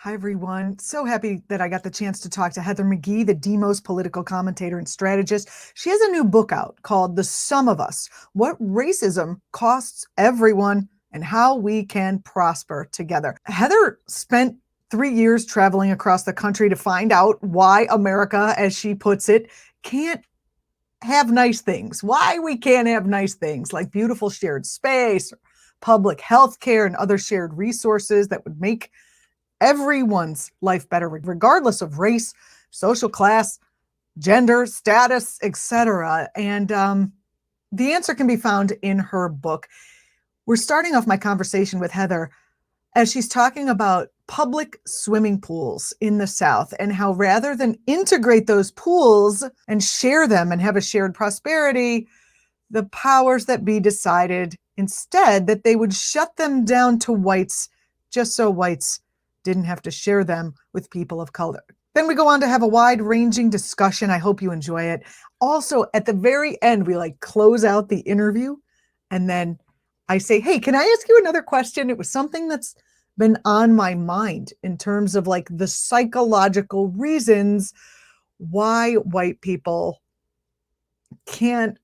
Hi, everyone. So happy that I got the chance to talk to Heather McGhee, the Demos political commentator and strategist. She has a new book out called The Sum of Us: What Racism Costs Everyone and How We Can Prosper Together. Heather spent 3 years traveling across the country to find out why America, as she puts it, can't have nice things, why we can't have nice things like beautiful shared space, public health care, and other shared resources that would make everyone's life better, regardless of race, social class, gender, status, etc. And the answer can be found in her book. We're starting off my conversation with Heather as she's talking about public swimming pools in the South and how rather than integrate those pools and share them and have a shared prosperity, the powers that be decided instead that they would shut them down to whites just so whites didn't have to share them with people of color. Then we go on to have a wide-ranging discussion. I hope you enjoy it. Also, at the very end, we close out the interview, and then I say, hey, can I ask you another question? It was something that's been on my mind in terms of the psychological reasons why white people can't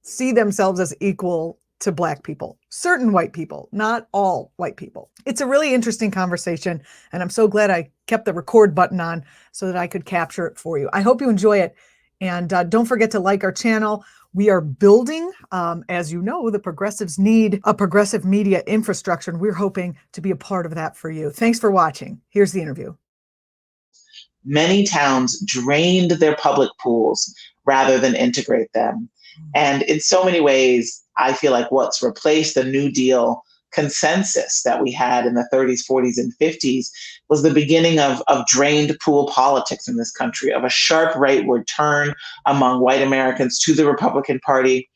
see themselves as equal to Black people, certain white people, not all white people. It's a really interesting conversation, and I'm so glad I kept the record button on so that I could capture it for you. I hope you enjoy it, and don't forget to like our channel. We are building, as you know, the progressives need a progressive media infrastructure, and we're hoping to be a part of that for you. Thanks for watching. Here's the interview. Many towns drained their public pools rather than integrate them. And in so many ways, I feel like what's replaced the New Deal consensus that we had in the 30s, 40s, and 50s was the beginning of drained pool politics in this country, of a sharp rightward turn among white Americans to the Republican Party.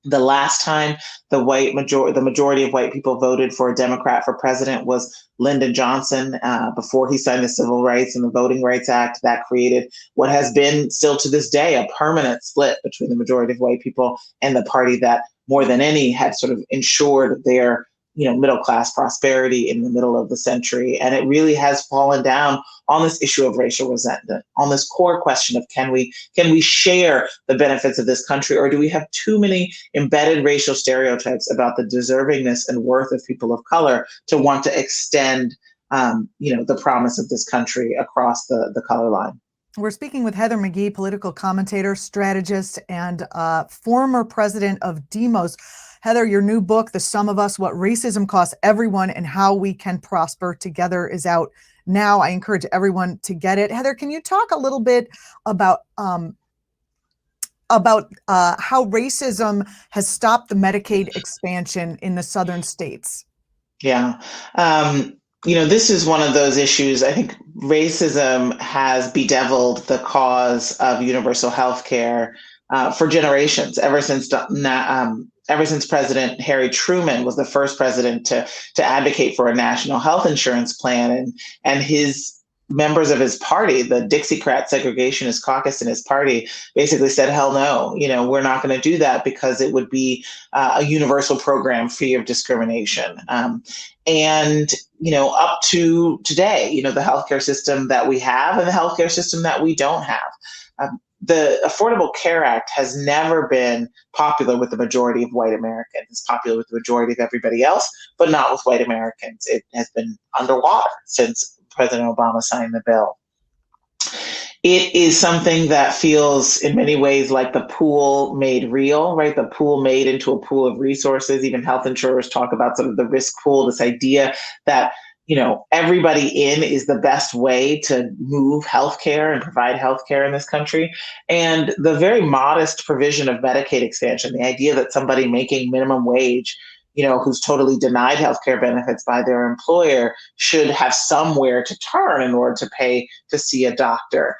The last time the majority of white people voted for a Democrat for president was Lyndon Johnson, before he signed the Civil Rights and the Voting Rights Act. That created what has been still to this day a permanent split between the majority of white people and the party that more than any had sort of ensured their middle class prosperity in the middle of the century. And it really has fallen down on this issue of racial resentment, on this core question of can we share the benefits of this country, or do we have too many embedded racial stereotypes about the deservingness and worth of people of color to want to extend the promise of this country across the color line. We're speaking with Heather McGhee, political commentator, strategist, and former president of Demos. Heather, your new book, The Sum of Us: What Racism Costs Everyone and How We Can Prosper Together, is out now. I encourage everyone to get it. Heather, can you talk a little bit about how racism has stopped the Medicaid expansion in the southern states? Yeah. This is one of those issues. I think racism has bedeviled the cause of universal health care for generations, ever since President Harry Truman was the first president to advocate for a national health insurance plan, and his members of his party, the Dixiecrat segregationist caucus in his party, basically said, hell no, we're not going to do that because it would be a universal program free of discrimination. And up to today, the healthcare system that we have and the healthcare system that we don't have. The Affordable Care Act has never been popular with the majority of white Americans. It's popular with the majority of everybody else, but not with white Americans. It has been underwater since President Obama signed the bill. It is something that feels in many ways like the pool made real, right? The pool made into a pool of resources. Even health insurers talk about sort of the risk pool, this idea that everybody in is the best way to move healthcare and provide healthcare in this country. And the very modest provision of Medicaid expansion, the idea that somebody making minimum wage, who's totally denied healthcare benefits by their employer, should have somewhere to turn in order to pay to see a doctor.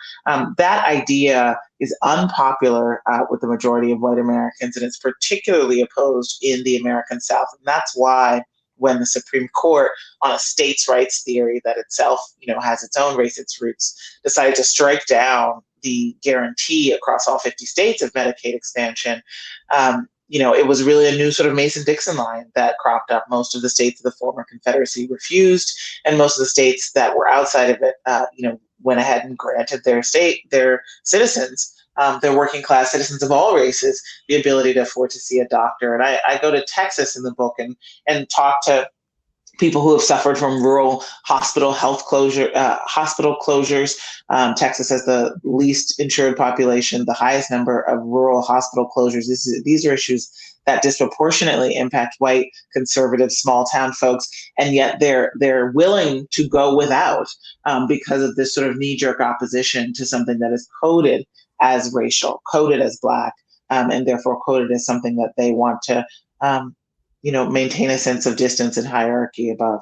That idea is unpopular with the majority of white Americans, and it's particularly opposed in the American South. And that's why when the Supreme Court, on a states' rights theory that itself, has its own racist roots, decided to strike down the guarantee across all 50 states of Medicaid expansion, it was really a new sort of Mason-Dixon line that cropped up. Most of the states of the former Confederacy refused, and most of the states that were outside of it, went ahead and granted their citizens, their working class citizens of all races, the ability to afford to see a doctor. And I go to Texas in the book and talk to people who have suffered from rural hospital closures. Texas has the least insured population, the highest number of rural hospital closures. These are issues that disproportionately impact white, conservative, small town folks, and yet they're willing to go without because of this sort of knee-jerk opposition to something that is coded as racial, coded as Black, and therefore coded as something that they want to maintain a sense of distance and hierarchy above.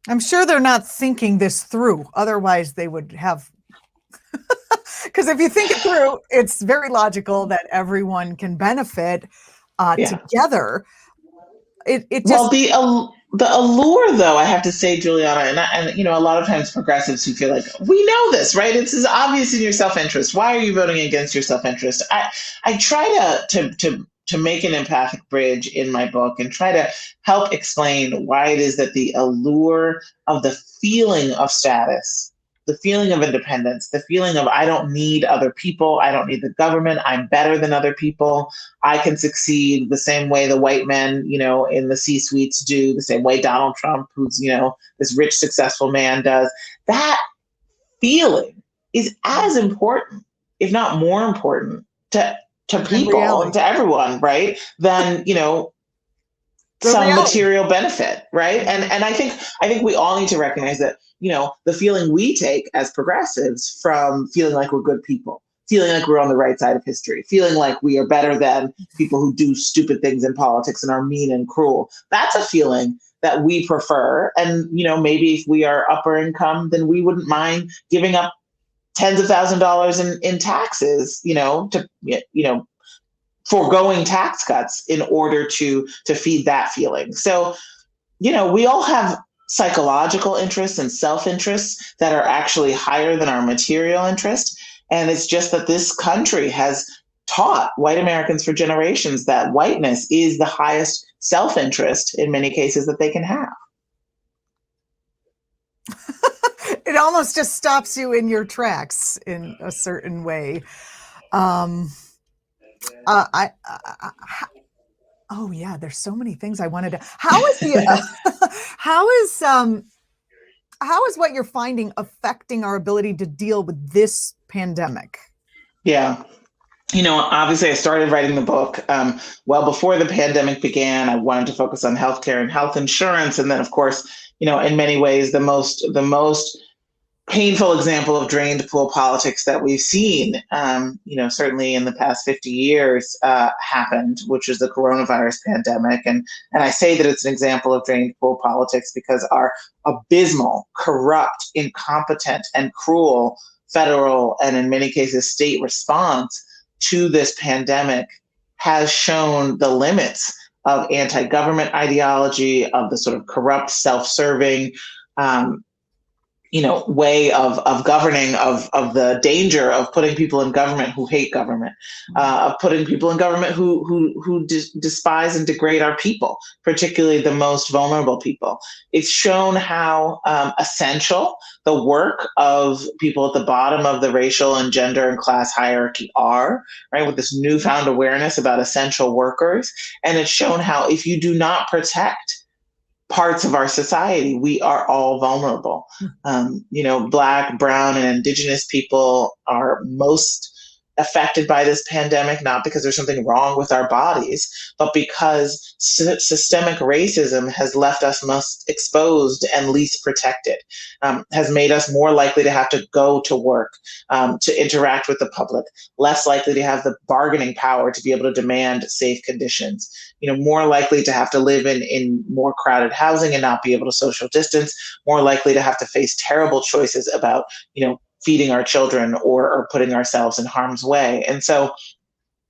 I'm sure they're not thinking this through. Otherwise, they would have. Because if you think it through, it's very logical that everyone can benefit together. It just. Well, the allure, though, I have to say, Juliana, and a lot of times progressives who feel like, we know this, right? It's as obvious in your self-interest. Why are you voting against your self-interest? I try to make an empathic bridge in my book and try to help explain why it is that the allure of the feeling of status, the feeling of independence, the feeling of I don't need other people, I don't need the government, I'm better than other people, I can succeed the same way the white men, in the C-suites do, the same way Donald Trump, who's, this rich, successful man does. That feeling is as important, if not more important, to people and to everyone, right, than some material benefit, right? And I think we all need to recognize that the feeling we take as progressives from feeling like we're good people, feeling like we're on the right side of history, feeling like we are better than people who do stupid things in politics and are mean and cruel, that's a feeling that we prefer. And maybe if we are upper income, then we wouldn't mind giving up tens of thousands of dollars in taxes, to foregoing tax cuts in order to feed that feeling. So, we all have psychological interests and self-interests that are actually higher than our material interest. And it's just that this country has taught white Americans for generations that whiteness is the highest self-interest in many cases that they can have. It almost just stops you in your tracks in a certain way. Oh yeah, there's so many things I wanted to. How is what you're finding affecting our ability to deal with this pandemic? Yeah. Obviously, I started writing the book well before the pandemic began. I wanted to focus on healthcare and health insurance, and then, of course, in many ways, the most painful example of drained pool politics that we've seen, certainly in the past 50 years happened, which is the coronavirus pandemic. And I say that it's an example of drained pool politics because our abysmal, corrupt, incompetent, and cruel federal and in many cases state response to this pandemic has shown the limits of anti-government ideology, of the sort of corrupt, self-serving, way of governing, of the danger of putting people in government who hate government, of putting people in government who despise and degrade our people, particularly the most vulnerable people. It's shown how essential the work of people at the bottom of the racial and gender and class hierarchy are, right, with this newfound awareness about essential workers. And it's shown how if you do not protect parts of our society, we are all vulnerable. Black, brown, and indigenous people are most affected by this pandemic, not because there's something wrong with our bodies, but because systemic racism has left us most exposed and least protected, has made us more likely to have to go to work, to interact with the public, less likely to have the bargaining power to be able to demand safe conditions, more likely to have to live in more crowded housing and not be able to social distance, more likely to have to face terrible choices about, feeding our children or putting ourselves in harm's way. And so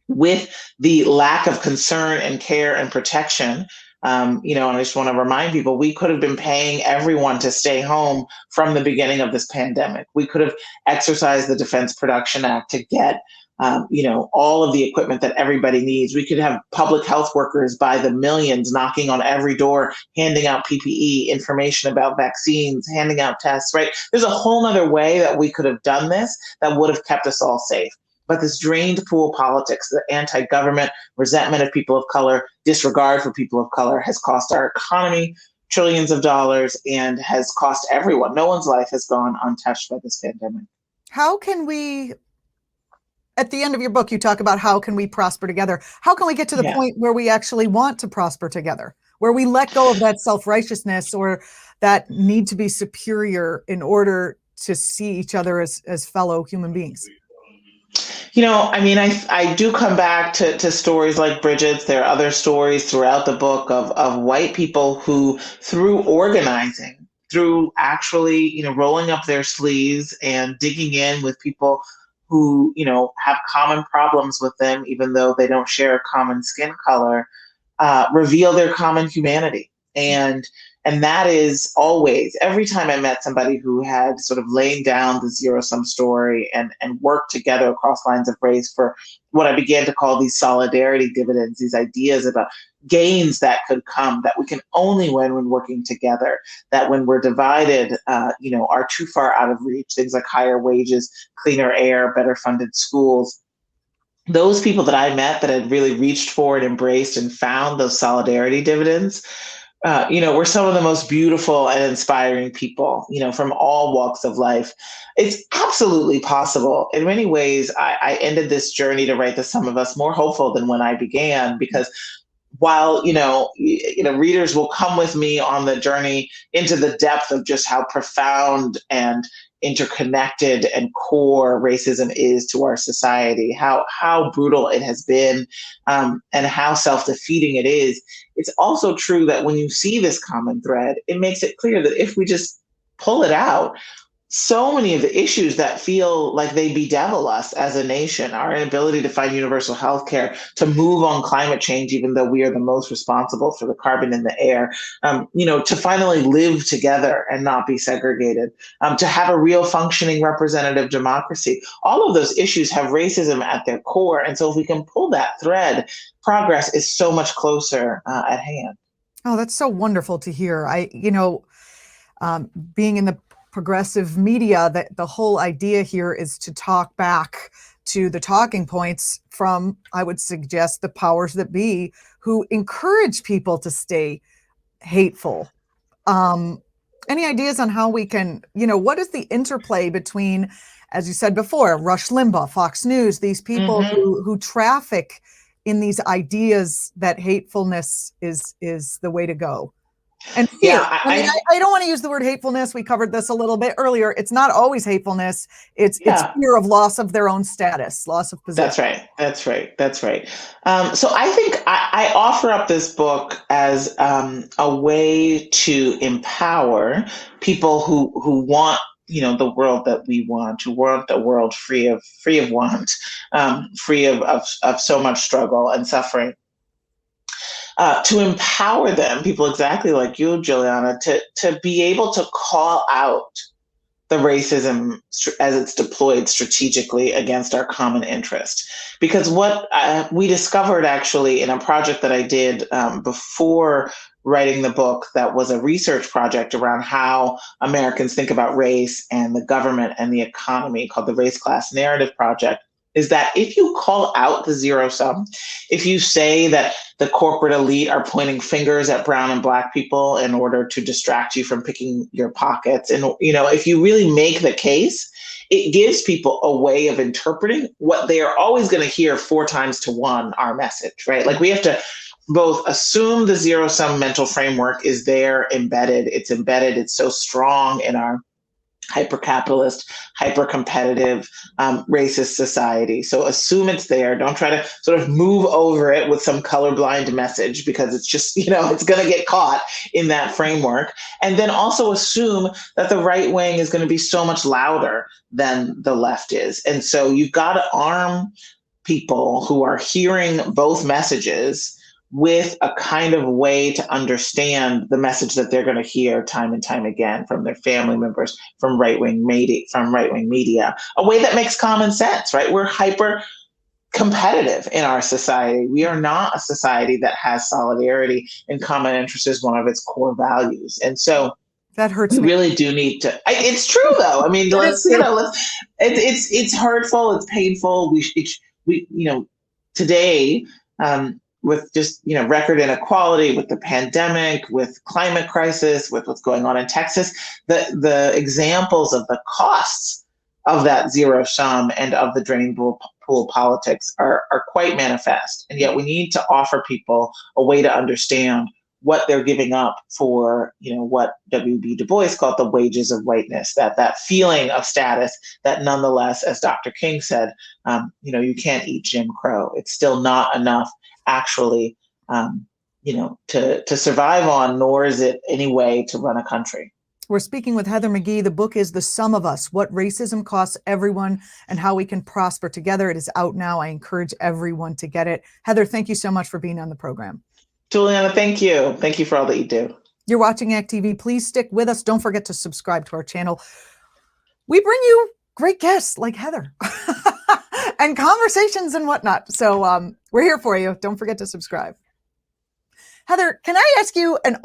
with the lack of concern and care and protection, and I just want to remind people, we could have been paying everyone to stay home from the beginning of this pandemic. We could have exercised the Defense Production Act to get all of the equipment that everybody needs. We could have public health workers by the millions knocking on every door, handing out PPE, information about vaccines, handing out tests, right? There's a whole nother way that we could have done this that would have kept us all safe. But this drained pool politics, the anti-government resentment of people of color, disregard for people of color has cost our economy trillions of dollars and has cost everyone. No one's life has gone untouched by this pandemic. How can we, at the end of your book, you talk about how can we prosper together? How can we get to the point where we actually want to prosper together, where we let go of that self-righteousness or that need to be superior in order to see each other as fellow human beings? I do come back to stories like Bridget's. There are other stories throughout the book of white people who, through organizing, through actually, rolling up their sleeves and digging in with people who, have common problems with them, even though they don't share a common skin color, reveal their common humanity. And that is always, every time I met somebody who had sort of laid down the zero-sum story and worked together across lines of race for what I began to call these solidarity dividends, these ideas about gains that could come, that we can only win when working together, that when we're divided, are too far out of reach, things like higher wages, cleaner air, better funded schools. Those people that I met that had really reached for and embraced and found those solidarity dividends, we're some of the most beautiful and inspiring people, from all walks of life. It's absolutely possible. In many ways, I ended this journey to write The Sum of Us more hopeful than when I began, because while, readers will come with me on the journey into the depth of just how profound and interconnected and core racism is to our society, how brutal it has been, and how self-defeating it is. It's also true that when you see this common thread, it makes it clear that if we just pull it out, so many of the issues that feel like they bedevil us as a nation, our inability to find universal health care, to move on climate change, even though we are the most responsible for the carbon in the air, to finally live together and not be segregated, to have a real functioning representative democracy. All of those issues have racism at their core. And so if we can pull that thread, progress is so much closer at hand. Oh, that's so wonderful to hear. Being in the progressive media, that the whole idea here is to talk back to the talking points from, I would suggest, the powers that be, who encourage people to stay hateful. Any ideas on how we can, what is the interplay between, as you said before, Rush Limbaugh, Fox News, these people who traffic in these ideas that hatefulness is the way to go? And fear. Yeah, I don't want to use the word hatefulness. We covered this a little bit earlier. It's not always hatefulness. It's fear of loss of their own status, loss of position. That's right. So I think I offer up this book as a way to empower people who want, the world that we want, who want a world free of want, free of so much struggle and suffering. To empower them, people exactly like you, Julianna, to be able to call out the racism as it's deployed strategically against our common interest. Because what we discovered actually in a project that I did before writing the book, that was a research project around how Americans think about race and the government and the economy, called the Race Class Narrative Project, is that if you call out the zero sum, if you say that the corporate elite are pointing fingers at brown and black people in order to distract you from picking your pockets, and if you really make the case, it gives people a way of interpreting what they are always going to hear 4 times to 1, our message, right? Like, we have to both assume the zero sum mental framework is there embedded. It's so strong in our hyper-capitalist, hyper-competitive, racist society. So assume it's there. Don't try to sort of move over it with some colorblind message, because it's just, it's going to get caught in that framework. And then also assume that the right wing is going to be so much louder than the left is. And so you've got to arm people who are hearing both messages with a kind of way to understand the message that they're going to hear time and time again from their family members, from right-wing media, a way that makes common sense, right? We're hyper competitive in our society. We are not a society that has solidarity and common interest as one of its core values. And so That hurts we me. really do need to. It's true, though. I mean, It is let's, true. it's hurtful. It's painful. We, today, with just, record inequality, with the pandemic, with climate crisis, with what's going on in Texas, the examples of the costs of that zero sum and of the drain pool politics are quite manifest. And yet we need to offer people a way to understand what they're giving up for, what W.B. Du Bois called the wages of whiteness, that feeling of status that nonetheless, as Dr. King said, you can't eat Jim Crow. It's still not enough actually, to survive on, nor is it any way to run a country. We're speaking with Heather McGhee. The book is The Sum of Us, What Racism Costs Everyone and How We Can Prosper Together. It is out now. I encourage everyone to get it. Heather, thank you so much for being on the program. Julianna, thank you. Thank you for all that you do. You're watching Act TV. Please stick with us. Don't forget to subscribe to our channel. We bring you great guests like Heather and conversations and whatnot. So we're here for you. Don't forget to subscribe. Heather, can I ask you an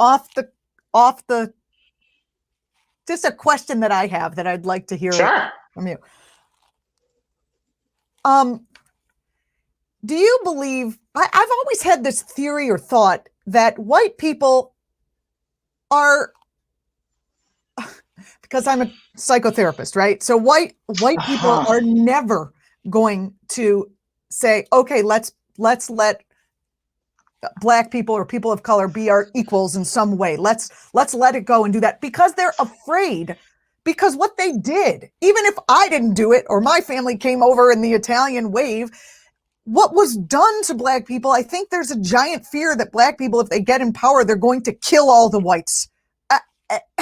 just a question that I have that I'd like to hear from you? Do you believe, I've always had this theory or thought that white people are, because I'm a psychotherapist, right? So white people are never going to say, okay, let's let Black people or people of color be our equals in some way. Let's let it go and do that, because they're afraid, because what they did, even if I didn't do it or my family came over in the Italian wave, what was done to Black people, I think there's a giant fear that Black people, if they get in power, they're going to kill all the whites.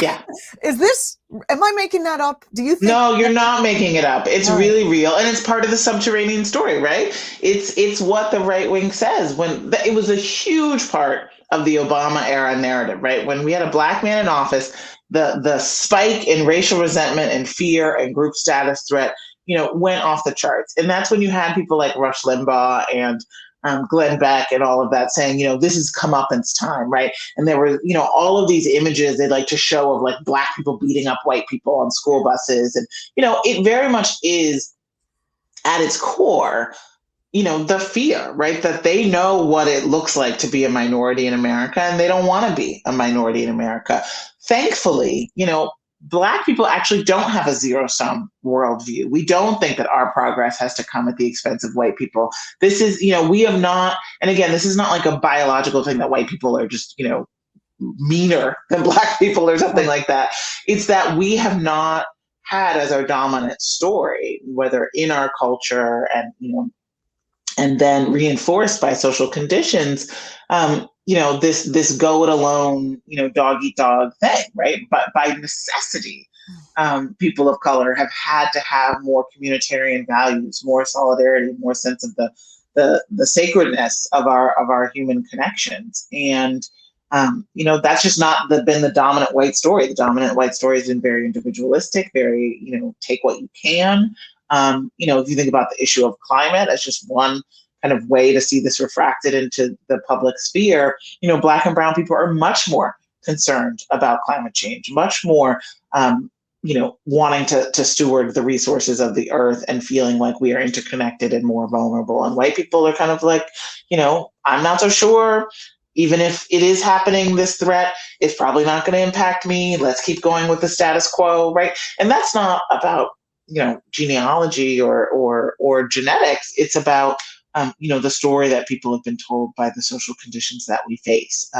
Yeah. Am I making that up? Do you think? No, you're not making it up. It's really real. And it's part of the subterranean story, right? It's what the right wing says. It was a huge part of the Obama era narrative, right? When we had a Black man in office, the spike in racial resentment and fear and group status threat, went off the charts. And that's when you had people like Rush Limbaugh and Glenn Beck and all of that saying, this is comeuppance time, right? And there were, all of these images they'd like to show of like Black people beating up white people on school buses. And, it very much is at its core, the fear, right? That they know what it looks like to be a minority in America and they don't want to be a minority in America. Thankfully, Black people actually don't have a zero-sum worldview. We don't think that our progress has to come at the expense of white people. This is, we have not, and again, this is not like a biological thing that white people are just, meaner than Black people or something like that. It's that we have not had as our dominant story, whether in our culture and, and then reinforced by social conditions, this go it alone, dog eat dog thing, right? But by necessity, people of color have had to have more communitarian values, more solidarity, more sense of the sacredness of our human connections. And that's just not been the dominant white story. The dominant white story has been very individualistic, very, take what you can. If you think about the issue of climate as just one kind of way to see this refracted into the public sphere, Black and brown people are much more concerned about climate change, much more, wanting to steward the resources of the earth and feeling like we are interconnected and more vulnerable. And white people are kind of like, I'm not so sure. Even if it is happening, this threat, it's probably not going to impact me. Let's keep going with the status quo, right? And that's not about, genealogy or genetics. It's about, the story that people have been told by the social conditions that we face.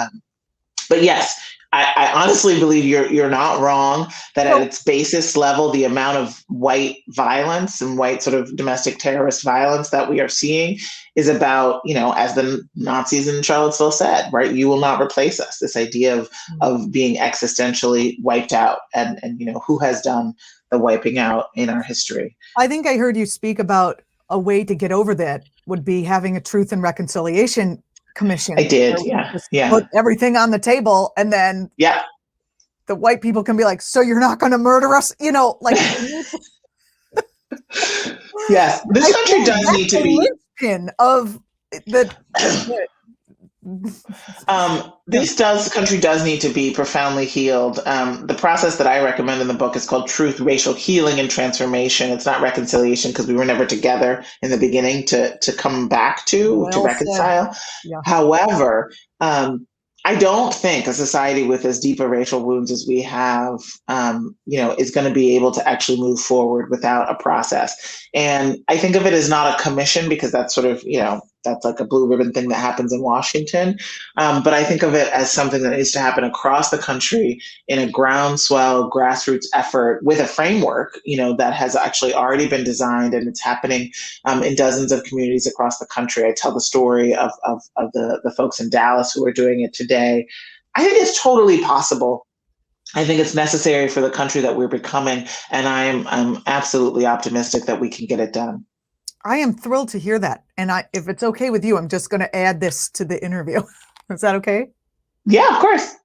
But yes, I honestly believe you're not wrong that at its basis level, the amount of white violence and white sort of domestic terrorist violence that we are seeing is about, as the Nazis in Charlottesville said, right? You will not replace us. This idea of being existentially wiped out and who has done the wiping out in our history. I think I heard you speak about a way to get over that would be having a Truth and Reconciliation Commission. I did, yeah. Put everything on the table, and then the white people can be like, so you're not going to murder us? Yes, this country does need to be linchpin of the The country does need to be profoundly healed. The process that I recommend in the book is called Truth, Racial Healing, and Transformation. It's not reconciliation because we were never together in the beginning to come back to well said. reconcile. Yeah. However, I don't think a society with as deep a racial wounds as we have, is going to be able to actually move forward without a process. And I think of it as not a commission because that's sort of, that's like a blue ribbon thing that happens in Washington. But I think of it as something that needs to happen across the country in a groundswell grassroots effort with a framework, that has actually already been designed and it's happening in dozens of communities across the country. I tell the story of the folks in Dallas who are doing it today. I think it's totally possible. I think it's necessary for the country that we're becoming, and I'm absolutely optimistic that we can get it done. I am thrilled to hear that. And if it's okay with you, I'm just going to add this to the interview. Is that okay? Yeah, of course.